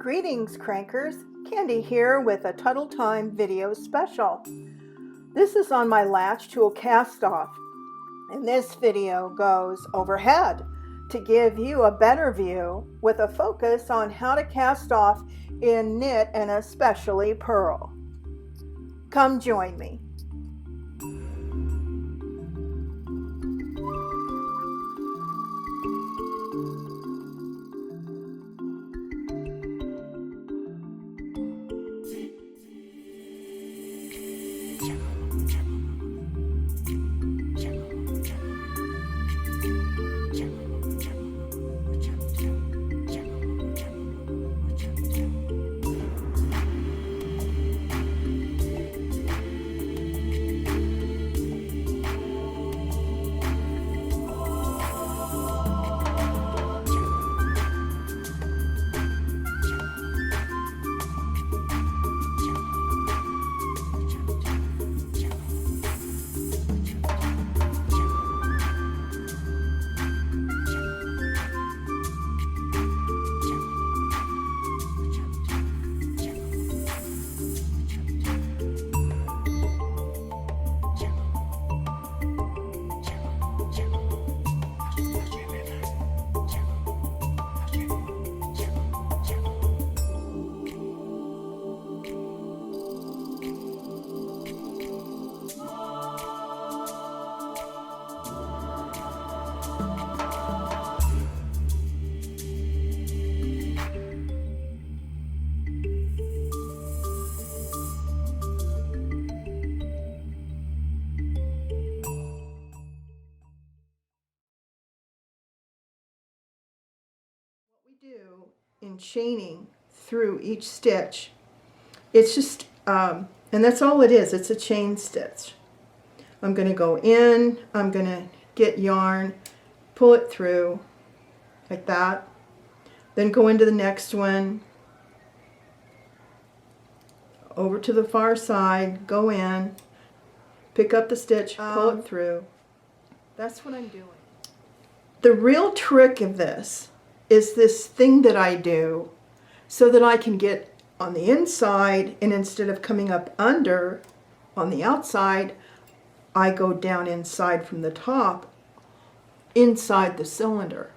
Greetings, Crankers. Candy here with a Tuttle Time Video Special. This is on my Latch Tool Cast Off, and this video goes overhead to give you a better view with a focus on how to cast off in knit and especially purl. Come join me. Do in chaining through each stitch, it's just and that's all it is. It's a chain stitch. I'm going to go in, I'm going to get yarn, pull it through like that, then go into the next one, over to the far side, go in, pick up the stitch, pull it through. That's what I'm doing. The real trick of this is this thing that I do so that I can get on the inside, and instead of coming up under on the outside, I go down inside from the top inside the cylinder.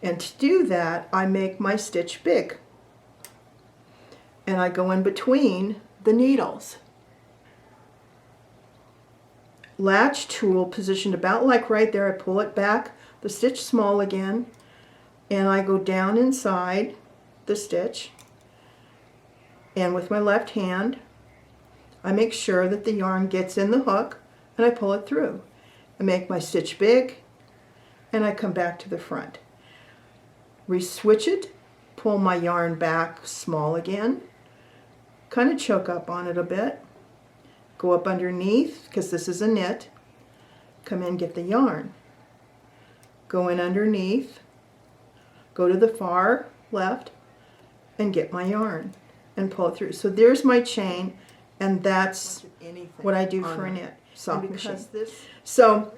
And to do that, I make my stitch big, and I go in between the needles. Latch tool positioned about like right there, I pull it back, the stitch small again, and I go down inside the stitch, and with my left hand I make sure that the yarn gets in the hook, and I pull it through. I make my stitch big, and I come back to the front. Re-switch it, pull my yarn back small again, kind of choke up on it a bit, go up underneath because this is a knit, come in, get the yarn, go in underneath, go to the far left and get my yarn and pull it through. So there's my chain, and that's what I do for a knit soft machine. So,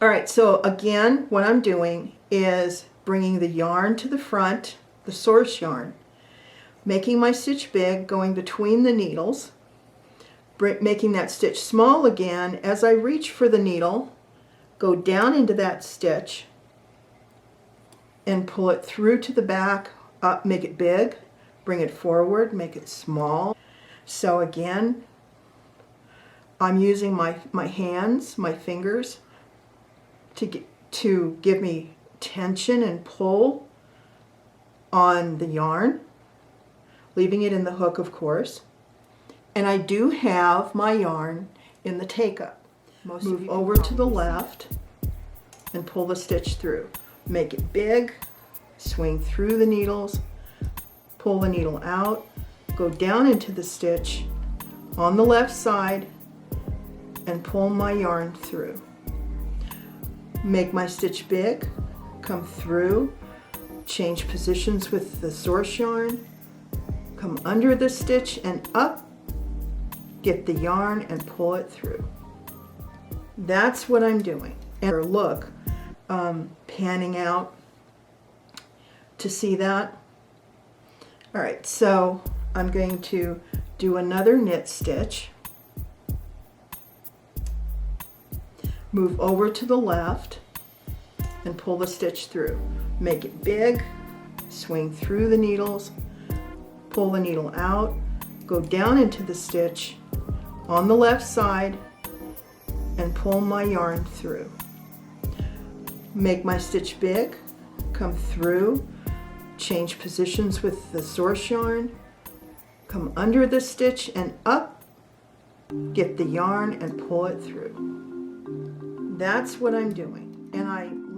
all right, so again, what I'm doing is bringing the yarn to the front, the source yarn, making my stitch big, going between the needles, making that stitch small again. As I reach for the needle, go down into that stitch and pull it through to the back, up, make it big, bring it forward, make it small. So again, I'm using my hands, my fingers, to give me tension and pull on the yarn, leaving it in the hook, of course. And I do have my yarn in the take-up. Move over to the left and pull the stitch through. Make it big, swing through the needles, pull the needle out, go down into the stitch on the left side and pull my yarn through. Make my stitch big, come through, change positions with the source yarn, come under the stitch and up, get the yarn and pull it through. That's what I'm doing. And look, panning out to see that. All right, so I'm going to do another knit stitch. Move over to the left and pull the stitch through. Make it big, swing through the needles, pull the needle out, go down into the stitch on the left side and pull my yarn through. Make my stitch big, come through, change positions with the source yarn, come under the stitch and up, get the yarn and pull it through. That's what I'm doing. And I'm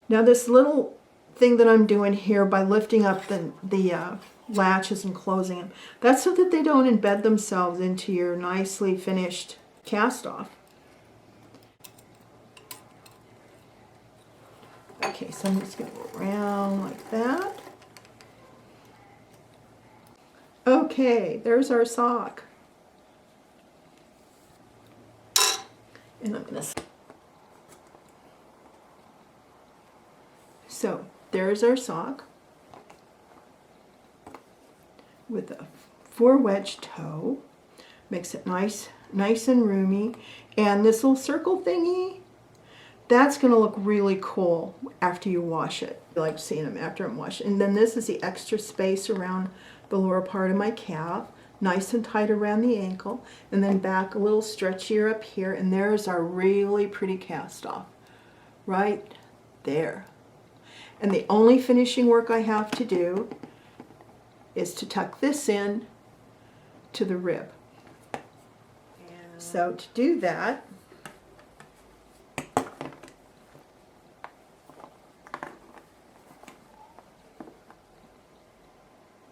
Now this little thing that I'm doing here by lifting up the latches and closing them, that's so that they don't embed themselves into your nicely finished cast off. Okay, so I'm just going to go around like that. Okay, there's our sock. And I'm going to... So there's our sock with a 4-wedge toe. Makes it nice and roomy. And this little circle thingy, that's going to look really cool after you wash it. I like seeing them after I'm washed. And then this is the extra space around the lower part of my calf. Nice and tight around the ankle. And then back a little stretchier up here. And there's our really pretty cast off. Right there. And the only finishing work I have to do is to tuck this in to the rib. So to do that,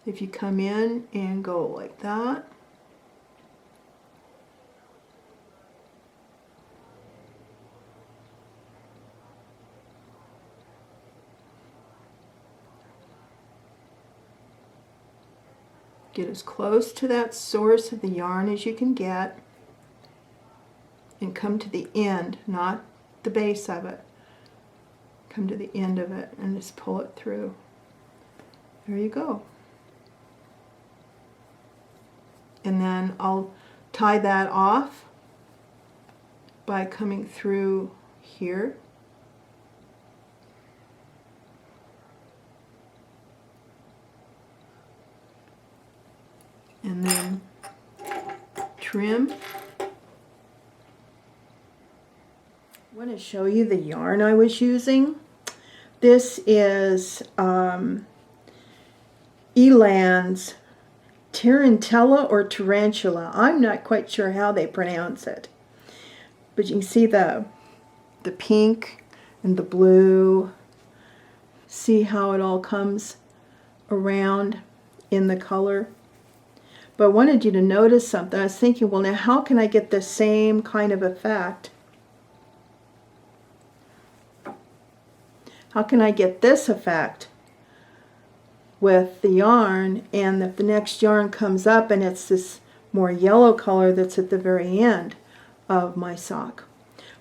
if you come in and go like that, get as close to that source of the yarn as you can get and come to the end, not the base of it. Come to the end of it and just pull it through. There you go. And then I'll tie that off by coming through here. And then trim. I want to show you the yarn I was using. This is Elan's Tarantella or Tarantula. I'm not quite sure how they pronounce it. But you can see the pink and the blue See how it all comes around in the color? But I wanted you to notice something. I was thinking, well, now how can I get the same kind of effect? How can I get this effect with the yarn, and if the next yarn comes up and it's this more yellow color that's at the very end of my sock?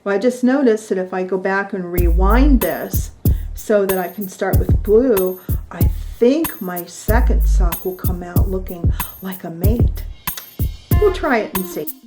Well, I just noticed that if I go back and rewind this so that I can start with blue, I think my second sock will come out looking like a mate. We'll try it and see.